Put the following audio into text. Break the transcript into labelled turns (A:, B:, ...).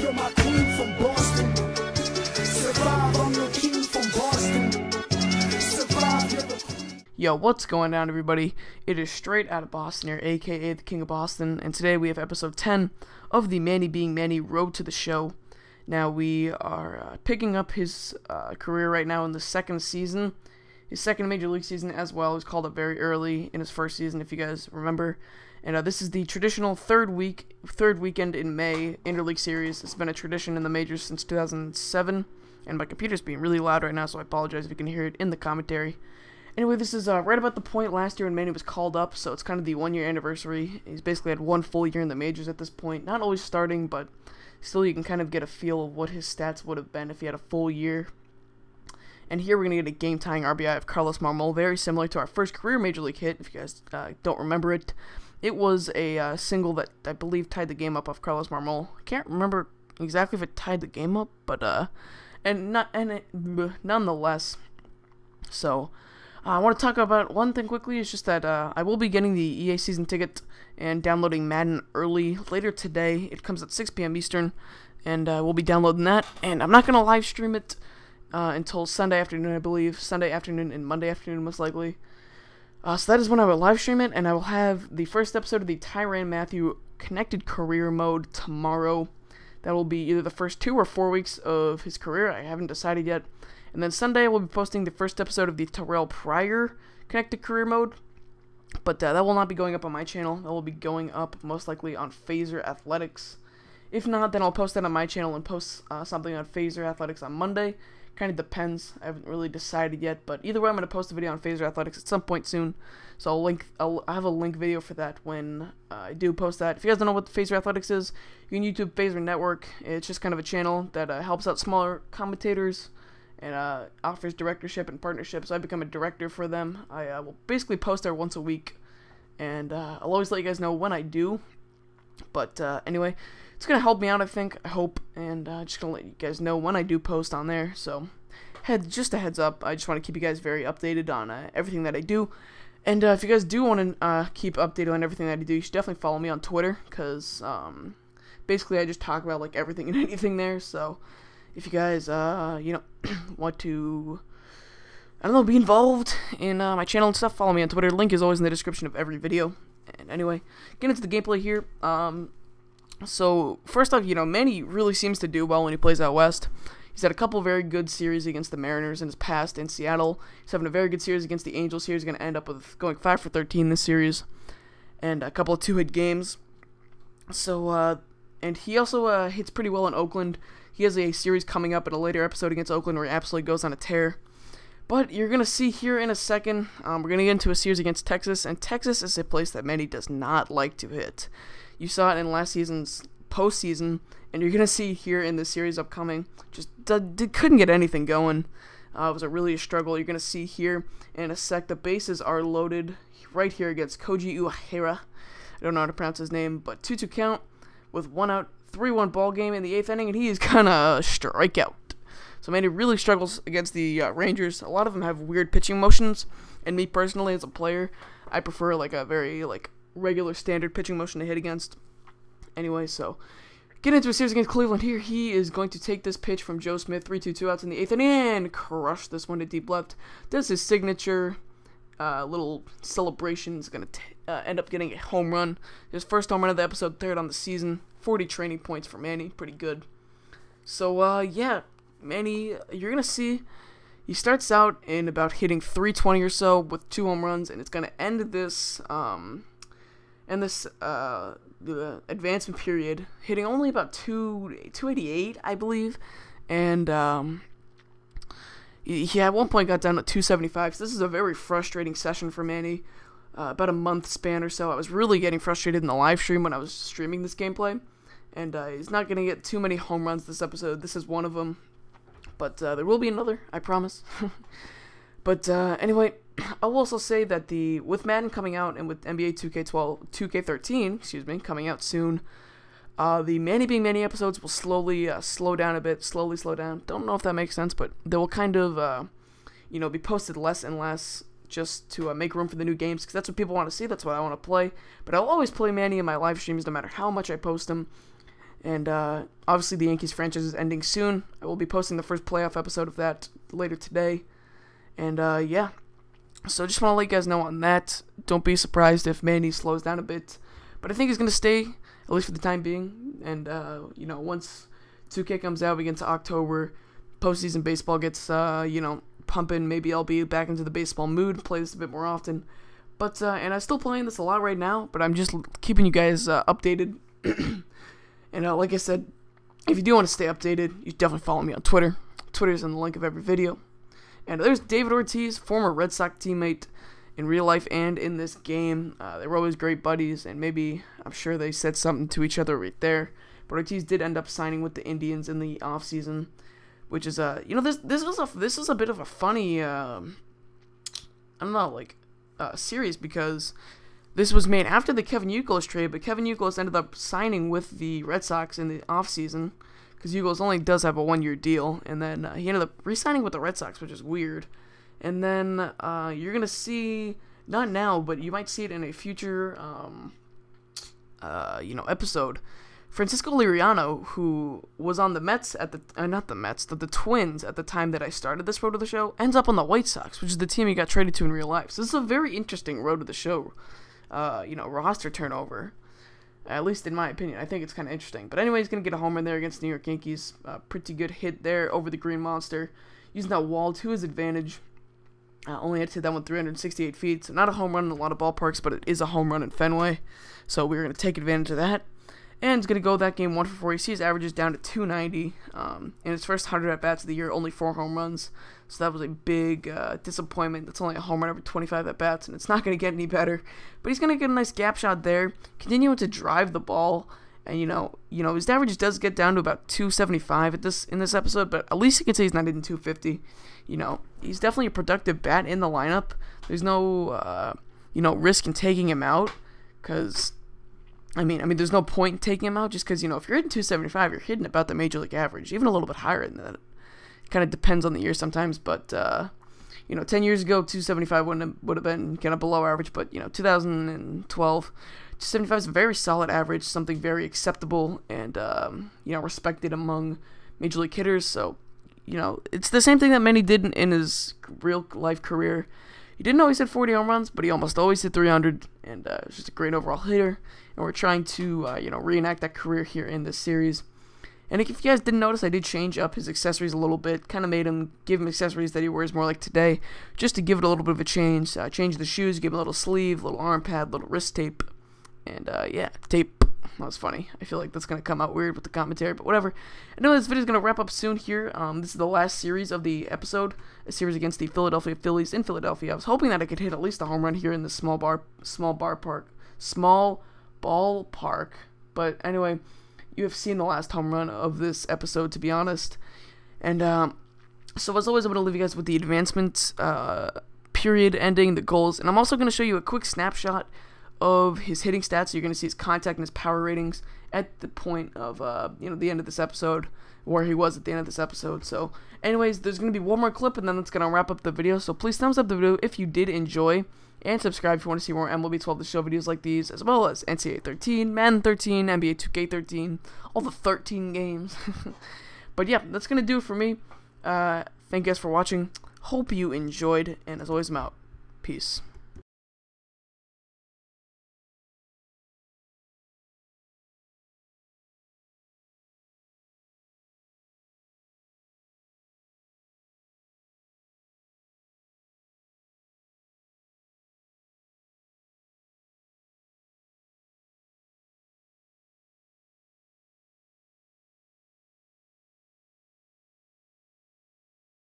A: You're my queen from Boston. Survive, I'm your king from Boston. Survive, you're the queen.
B: Yo, what's going on, everybody? It is Straight Outta Boston here, aka the King of Boston, and today we have episode 10 of the Manny Being Manny Road to the Show. Now, we are picking up his career right now in the second season, his second Major League season as well. He was called up very early in his first season, if you guys remember. And this is the traditional third weekend in May interleague series. It's been a tradition in the majors since 2007, and my computer's being really loud right now, so I apologize if you can hear it in the commentary. Anyway, this is right about the point last year when Manny was called up, so it's kind of the one-year anniversary. He's basically had one full year in the majors at this point. Not always starting, but still you can kind of get a feel of what his stats would have been if he had a full year. And here we're going to get a game-tying RBI of Carlos Marmol, very similar to our first career Major League hit, if you guys don't remember it. It was a single that I believe tied the game up off Carlos Marmol. I can't remember exactly if it tied the game up, but nonetheless. So I want to talk about one thing quickly. It's just that I will be getting the EA season ticket and downloading Madden early later today. It comes at 6 p.m. Eastern, and we'll be downloading that. And I'm not going to live stream it until Sunday afternoon, I believe. Sunday afternoon and Monday afternoon, most likely. So that is when I will live stream it, and I will have the first episode of the Tyrann Mathieu Connected Career Mode tomorrow. That will be either the first 2 or 4 weeks of his career. I haven't decided yet. And then Sunday I will be posting the first episode of the Terrell Pryor Connected Career Mode. But that will not be going up on my channel. That will be going up most likely on Phaser Athletics. If not, then I'll post that on my channel and post something on Phaser Athletics on Monday. Kind of depends. I haven't really decided yet, but either way, I'm going to post a video on Phaser Athletics at some point soon. So I'll have a link video for that when I do post that. If you guys don't know what Phaser Athletics is, you can YouTube Phaser Network. It's just kind of a channel that helps out smaller commentators and offers directorship and partnership. So I become a director for them. I will basically post there once a week, and I'll always let you guys know when I do. But anyway, it's going to help me out, I think, I hope, and just going to let you guys know when I do post on there. So just a heads up, I just want to keep you guys very updated on everything that I do. And if you guys do want to keep updated on everything that I do, you should definitely follow me on Twitter, because basically I just talk about like everything and anything there. So if you guys want to, I don't know, be involved in my channel and stuff, follow me on Twitter. Link is always in the description of every video. And anyway, getting into the gameplay here. So first off, Manny really seems to do well when he plays out west. He's had a couple very good series against the Mariners in his past in Seattle. He's having a very good series against the Angels here. He's going to end up with going 5 for 13 this series, and a couple of 2-hit games. So, and he also hits pretty well in Oakland. He has a series coming up in a later episode against Oakland where he absolutely goes on a tear. But you're going to see here in a second, we're going to get into a series against Texas, and Texas is a place that Manny does not like to hit. You saw it in last season's postseason, and you're going to see here in this series upcoming, just couldn't get anything going. It was really a struggle. You're going to see here in a sec, the bases are loaded right here against Koji Uehara. I don't know how to pronounce his name, but 2-2 count with 1 out, 3-1 ball game in the 8th inning, and he is going to strike out. So Manny really struggles against the Rangers. A lot of them have weird pitching motions, and me personally as a player, I prefer like a very regular standard pitching motion to hit against. Anyway, so get into a series against Cleveland here. He is going to take this pitch from Joe Smith, 3-2 outs in the 8th inning, and crush this one to deep left. Does his signature little celebration. Is going to end up getting a home run. His first home run of the episode, 3rd on the season. 40 training points for Manny, pretty good. So yeah, Manny, you're going to see he starts out in about hitting 320 or so with 2 home runs, and it's going to end this the advancement period hitting only about 288, I believe, and he at one point got down to 275. So this is a very frustrating session for Manny. About a month span or so, I was really getting frustrated in the live stream when I was streaming this gameplay, and he's not going to get too many home runs this episode. This is one of them, but there will be another, I promise. But anyway, I will also say that with Madden coming out and with NBA 2K13, coming out soon, the Manny Being Manny episodes will slowly slow down a bit, slow down. Don't know if that makes sense, but they will kind of, be posted less and less just to make room for the new games, because that's what people want to see. That's what I want to play. But I'll always play Manny in my live streams, no matter how much I post him. And obviously the Yankees franchise is ending soon. I will be posting the first playoff episode of that later today. And yeah, so just want to let you guys know on that. Don't be surprised if Manny slows down a bit. But I think he's going to stay, at least for the time being. And, you know, once 2K comes out, we get into October, postseason baseball gets, you know, pumping. Maybe I'll be back into the baseball mood, play this a bit more often. But, and I'm still playing this a lot right now, but I'm just keeping you guys updated. And like I said, if you do want to stay updated, you definitely follow me on Twitter. Twitter's in the link of every video. And there's David Ortiz, former Red Sox teammate in real life and in this game. They were always great buddies, and maybe, I'm sure they said something to each other right there. But Ortiz did end up signing with the Indians in the offseason, which is, you know, this is a bit of a funny, I don't know, like, series, because this was made after the Kevin Youkilis trade, but Kevin Youkilis ended up signing with the Red Sox in the offseason, because Youkilis only does have a 1-year deal, and then he ended up re-signing with the Red Sox, which is weird. And then you're going to see, not now, but you might see it in a future, you know, episode. Francisco Liriano, who was on the Mets at the, not the Mets, the Twins at the time that I started this road to the show, ends up on the White Sox, which is the team he got traded to in real life. So this is a very interesting road to the show, you know, roster turnover. At least in my opinion. I think it's kind of interesting. But anyway, he's going to get a home run there against the New York Yankees. Pretty good hit there over the Green Monster. Using that wall to his advantage. Only had to hit that one 368 feet. So not a home run in a lot of ballparks, but it is a home run in Fenway. So we're going to take advantage of that. And he's going to go that game 1 for 4. You see his averages down to 290. In his first 100 at-bats of the year, only 4 home runs. So that was a big disappointment. That's only a home run every 25 at-bats, and it's not going to get any better. But he's going to get a nice gap shot there, continuing to drive the ball. And, you know, his averages does get down to about 275 in this episode, but at least you can say he's not hitting 250. You know, he's definitely a productive bat in the lineup. There's no, you know, risk in taking him out, because I mean, there's no point in taking him out just because, you know, if you're hitting 275, you're hitting about the major league average, even a little bit higher than that. It kind of depends on the year sometimes, but, you know, 10 years ago, 275 would have been kind of below average, but, you know, 2012, 275 is a very solid average, something very acceptable and, you know, respected among major league hitters. So, you know, it's the same thing that Manny did in his real life career. He didn't always hit 40 home runs, but he almost always hit 300, and was just a great overall hitter. And we're trying to, you know, reenact that career here in this series. And if you guys didn't notice, I did change up his accessories a little bit. Kind of give him accessories that he wears more like today, just to give it a little bit of a change. Change the shoes, give him a little sleeve, little arm pad, little wrist tape, and yeah, tape. That was funny. I feel like that's going to come out weird with the commentary, but whatever. I know this video is going to wrap up soon here. This is the last series of the episode, a series against the Philadelphia Phillies in Philadelphia. I was hoping that I could hit at least a home run here in this small ballpark. But anyway, you have seen the last home run of this episode, to be honest. And so as always, I'm going to leave you guys with the advancement period ending, the goals, and I'm also going to show you a quick snapshot of his hitting stats. So you're going to see his contact and his power ratings at the point of, you know, the end of this episode, where he was at the end of this episode. So anyways, there's going to be one more clip, and then that's going to wrap up the video. So please thumbs up the video if you did enjoy, and subscribe if you want to see more MLB 12 The Show videos like these, as well as NCAA 13, Madden 13, NBA 2K13, all the 13 games. But yeah, that's going to do it for me. Thank you guys for watching. Hope you enjoyed, and as always, I'm out. Peace.